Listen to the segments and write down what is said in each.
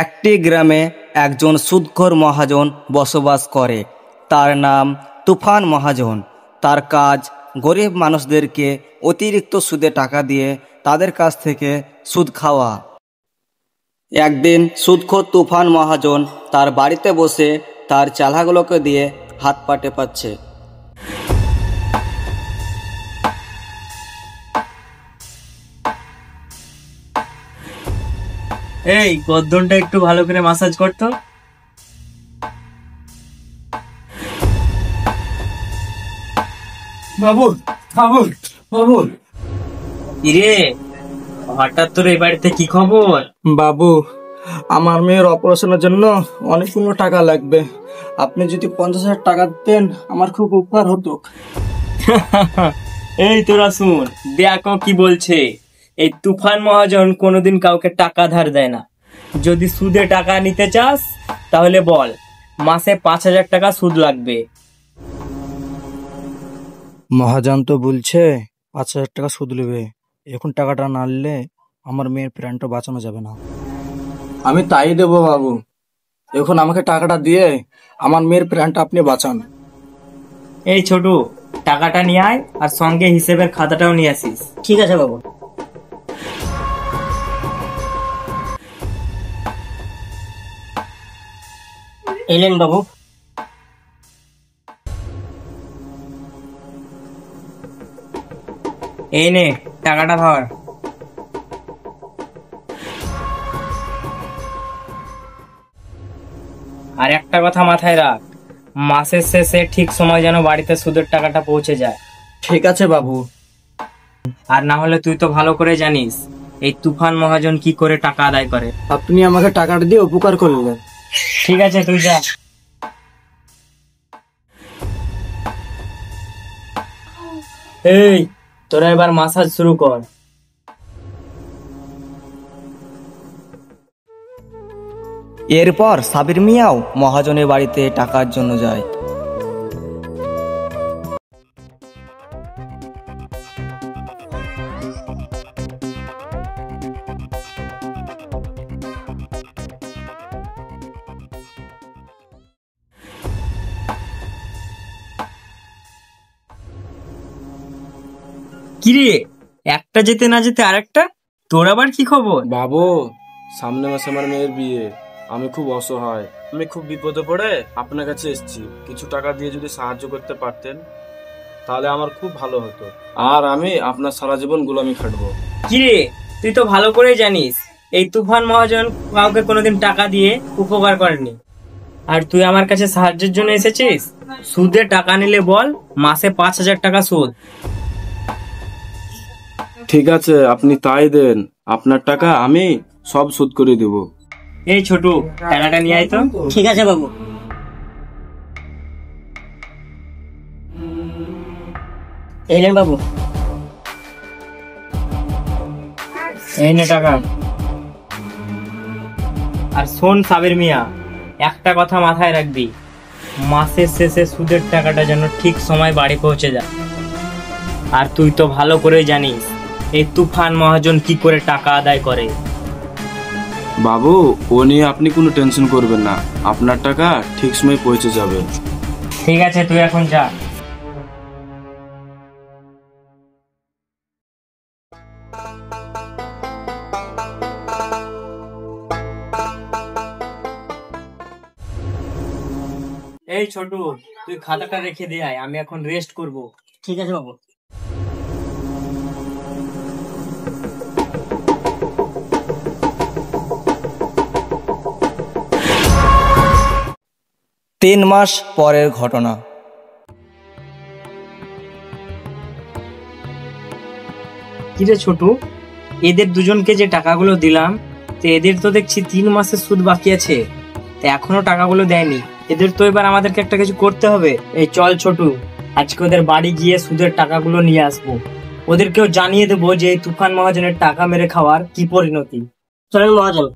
একটি গ্রামে একজন সুদখোর মহাজন বসবাস করে। তার নাম তুফান মহাজন। তার কাজ গরিব মানুষদেরকে অতিরিক্ত সুদে টাকা দিয়ে তাদের কাছ থেকে সুদ খাওয়া। একদিন সুদখোর তুফান মহাজন তার বাড়িতে বসে তার চালাগুলোকে দিয়ে হাত পা টেপাচ্ছে। এই গর্দনটা একটু ভালো করে মাসাজ করতো। বাবু বাবু বাবু ইরে, হঠাৎ তোর এই বাড়িতে কি খবর? বাবু, আমার মেয়ের অপারেশনের জন্য অনেকগুলো টাকা লাগবে। আপনি যদি 50,000 টাকা দিতেন আমার খুব উপকার হতো। এই তোরা শুন, দেখো কি বলছে। এই তুফান মহাজন কোনোদিন কাউকে টাকা ধার দেয় না। যদি সুদে টাকা নিতে চাস তাহলে বল, মাসে 5,000 টাকা সুদ লাগবে। মহাজন তো বলছে 5,000 টাকা সুদ নেবে। এখন টাকাটা না নিলে আমার মেয়ের প্রাণটা বাঁচানো যাবে না। আমি তাই দেবো বাবু। এখন আমাকে টাকাটা দিয়ে আমার মেয়ের প্রাণটা আপনি বাঁচান। এই ছোট, টাকাটা নিয়ে আয়, আর সঙ্গে হিসেবের খাতাটাও নিয়ে আসিস। ঠিক আছে বাবু। এলেন বাবু। এই নে টাকাটা ধর। আর একটা কথা মাথায় রাখ, মাসের শেষে ঠিক সময় যেন বাড়িতে সুদের টাকাটা পৌঁছে যায়। ঠিক আছে বাবু। আর না হলে তুই তো ভালো করে জানিস এই তুফান মহাজন কি করে টাকা আদায় করে। আপনি আমাকে টাকাটা দিয়ে উপকার করলেন। ঠিক আছে, তুই যা। এই তোরা এবার মাসাজ শুরু কর। এরপর সাবির মিয়াও মহাজনের বাড়িতে টাকার জন্য যায়। কিরে, একটা যেতে না যেতে আরেকটা, তোর আবার কি খবর? বাবু, সামনে মাসে আমার মেয়ের বিয়ে। আমি খুব অসহায়, আমি খুব বিপদে পড়ে আপনার কাছে এসেছি। কিছু টাকা দিয়ে যদি সাহায্য করতে পারতেন তাহলে আমার খুব ভালো হতো, আর আমি আপনার সারা জীবন গোলামি খাটবো। কিরে, তুই তো ভালো করে জানিস এই তুফান মহাজন কাউকে কোনোদিন টাকা দিয়ে উপকার করেনি। আর তুই আমার কাছে সাহায্যের জন্য এসেছিস। সুদে টাকা নিলে বল, মাসে 5,000 টাকা সুদ। ঠিক আছে, আপনি তাই দেন। আপনার টাকা আমি সব শোধ করে দেব। এই ছোট, টাকাটা নিয়ে আয় তো। ঠিক আছে বাবু। এলেন বাবু। এই নে টাকা। আর শোন সাবির মিয়া, একটা কথা মাথায় রাখবি, মাসের শেষে সুদের টাকাটা যেন ঠিক সময় বাড়ি পৌঁছে যায়। আর তুই তো ভালো করে জানিস এই তুফান মহাজন কি করে টাকা আদায় করে। বাবু, ও নিয়ে আপনি কোনো টেনশন করবেন না, আপনার টাকা ঠিক সময় পৌঁছে যাবে। ঠিক আছে, তুই এখন যা। এই ছোট, তুই খাতাটা রেখে দিয়ে আয়, আমি এখন রেস্ট করব। ঠিক আছে বাবু। 3 মাস পরের ঘটনা। কিরে ছোট, এদের দুজনকে যে টাকাগুলো দিলাম, তো এদের তো দেখছি 3 মাসের সুদ বাকি আছে, তো এখনো টাকাগুলো দেয়নি। এদের তো এবার আমাদেরকে একটা কিছু করতে হবে। এই চল ছোট, আজকে ওদের বাড়ি গিয়ে সুদের টাকাগুলো নিয়ে আসবো। ওদেরকেও জানিয়ে দেবো যে এই তুফান মহাজনের টাকা মেরে খাওয়ার কি পরিণতি। চলেন মহাজন।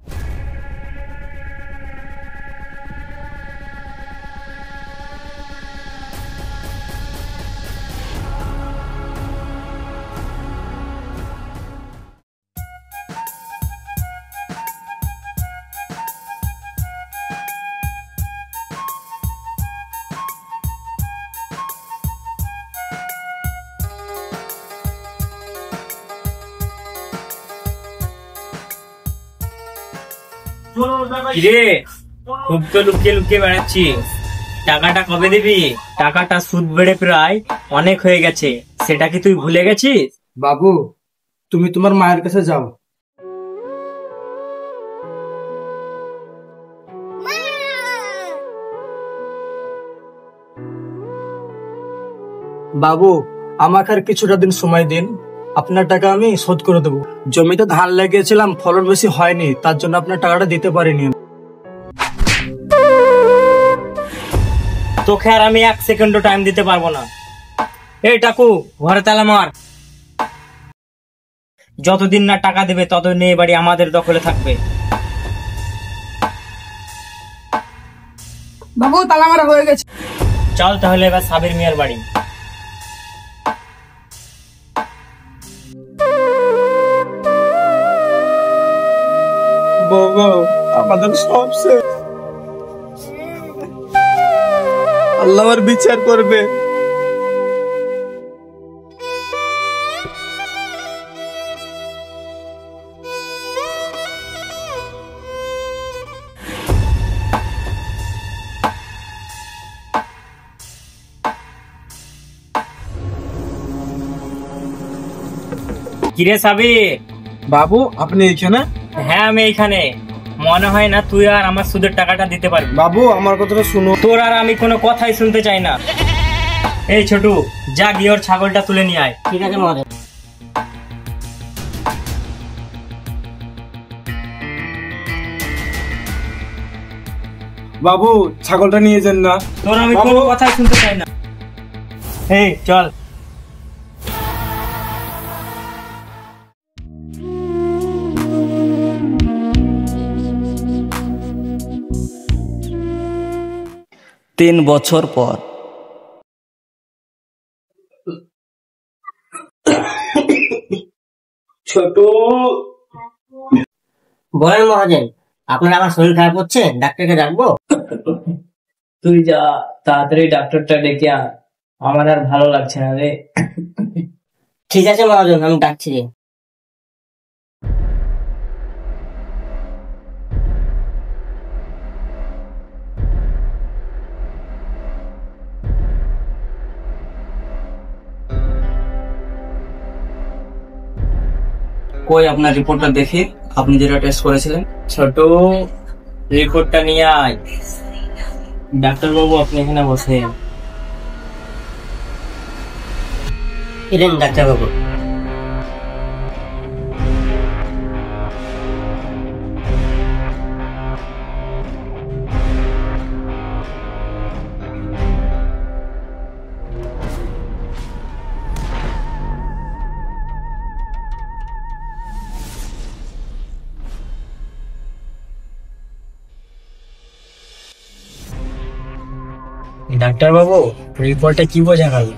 কিরে, খুব তো লুকিয়ে লুকিয়ে বেড়াচ্ছি, টাকাটা কবে দিবি? টাকাটা সুদ বেড়ে প্রায় অনেক হয়ে গেছে, সেটা কি তুই ভুলে গেছিস? বাবু, তুমি তোমার মায়ের কাছে যাও। বাবু, আমাকে আর কিছুটা দিন সময় দিন, আপনার টাকা আমি শোধ করে দেবো। জমিতে ধান লাগিয়েছিলাম, ফলন বেশি হয়নি, তার জন্য আপনার টাকাটা দিতে পারিনি। তোকে আর আমি 1 সেকেন্ডও টাইম দিতে পারবো না। এই টাকু, ঘরে তালা মার। যতদিন না টাকা দেবে ততদিন এই বাড়ি আমাদের দখলে থাকবে। বাবু, তালা মারা হয়ে গেছে। চল তাহলে এবার সাবির মিয়ার বাড়ি। বাবা, আমাদের সব শেষ, আল্লাহ আমার বিচার করবে। কিরে সাবির? বাবু, আপনি এখানে? হ্যাঁ, আমি এইখানে। মনে হয় না তুই আর আমার সুদের টাকাটা দিতে পারবি। বাবু, আমার কথাটা শুনো। তোর আর আমি কোনো কথাই শুনতে চাই না। এই ছোটু, যা গিয়ে ওর ছাগলটা তুলে নিয়ে আয়। ঠিক আছে মহাজন। বাবু, ছাগলটা নিয়ে যান না। তোর আমি কোনো কথাই শুনতে চাই না। এই চল। তিন বছর পর। ছোট, বলেন মহাজন, আপনার আমার শরীর খারাপ হচ্ছে, ডাক্তারকে ডাকবো? তুই যা, তাড়াতাড়ি ডাক্তারটা ডেকে আন, আমার আর ভালো লাগছে না রে। ঠিক আছে মহাজন, আমি ডাকছি রে। কই আপনার রিপোর্টটা দেখি, আপনি যেটা টেস্ট করেছিলেন। ছোট, রিপোর্টটা নিয়ে আয়। ডাক্তার বাবু, আপনি এখানে বসে। এলেন ডাক্তারবাবু। ডাক্তার বাবু, রিপোর্টে কি বোঝা গেল?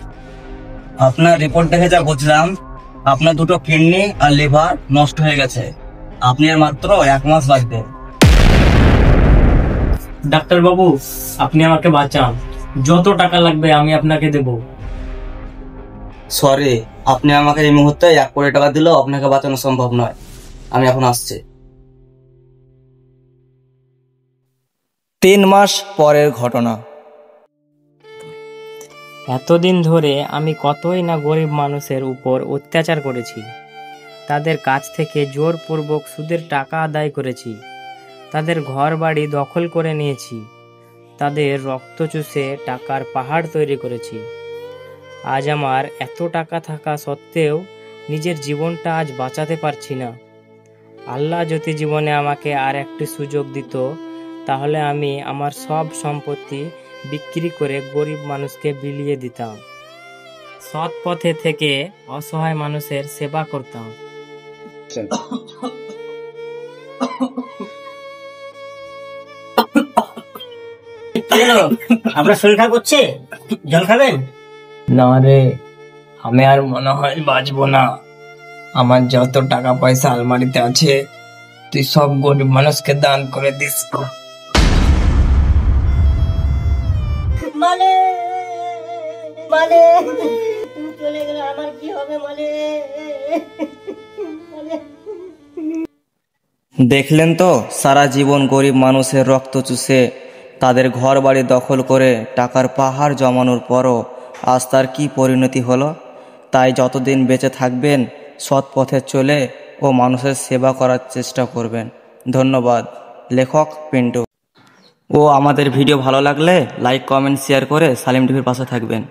আপনার রিপোর্ট দেখে যা বুঝলাম, আপনার দুটো কিডনি আর লিভার নষ্ট হয়ে গেছে। আপনি আর মাত্র 1 মাস বাঁচবেন। ডাক্তার বাবু, আপনি আমাকে বাঁচান, যত টাকা লাগবে আমি আপনাকে দেব। সরি, আপনি আমাকে এই মুহূর্তে 1 কোটি টাকা দিলেও আপনাকে বাঁচানো সম্ভব নয়। আমি এখন আসছি। 3 মাস পরের ঘটনা। এতদিন ধরে আমি কতই না গরিব মানুষের উপর অত্যাচার করেছি, তাদের কাছ থেকে জোরপূর্বক সুদের টাকা আদায় করেছি, তাদের ঘর বাড়ি দখল করে নিয়েছি, তাদের রক্ত চুষে টাকার পাহাড় তৈরি করেছি। আজ আমার এত টাকা থাকা সত্ত্বেও নিজের জীবনটা আজ বাঁচাতে পারছি না। আল্লাহ যদি জীবনে আমাকে আর একটি সুযোগ দিত, তাহলে আমি আমার সব সম্পত্তি বিক্রি করে গরিব মানুষকে বিলিয়ে দিতাম, সৎ পথে থেকে অসহায় মানুষের সেবা করতাম। আপনার শরীর খারাপ হচ্ছে, জল খাবেন? না রে, আমি আর মনে হয় বাঁচবো না। আমার যত টাকা পয়সা আলমারিতে আছে তুই সব গরিব মানুষকে দান করে দিস। মানে মানে তুমি চলে গেলে আমার কি হবে? মানে দেখলেন তো, সারা জীবন গরিব মানুষের রক্ত চুষে তাদের ঘর বাড়ি দখল করে টাকার পাহাড় জমানোর পরও আজ তার কী পরিণতি হলো। তাই যতদিন বেঁচে থাকবেন সৎ পথে চলে ও মানুষের সেবা করার চেষ্টা করবেন। ধন্যবাদ। লেখক পিন্টু। ও আমাদের ভিডিও ভালো লাগলে লাইক, কমেন্ট, শেয়ার করে সালিম টিভির পাশে থাকবেন।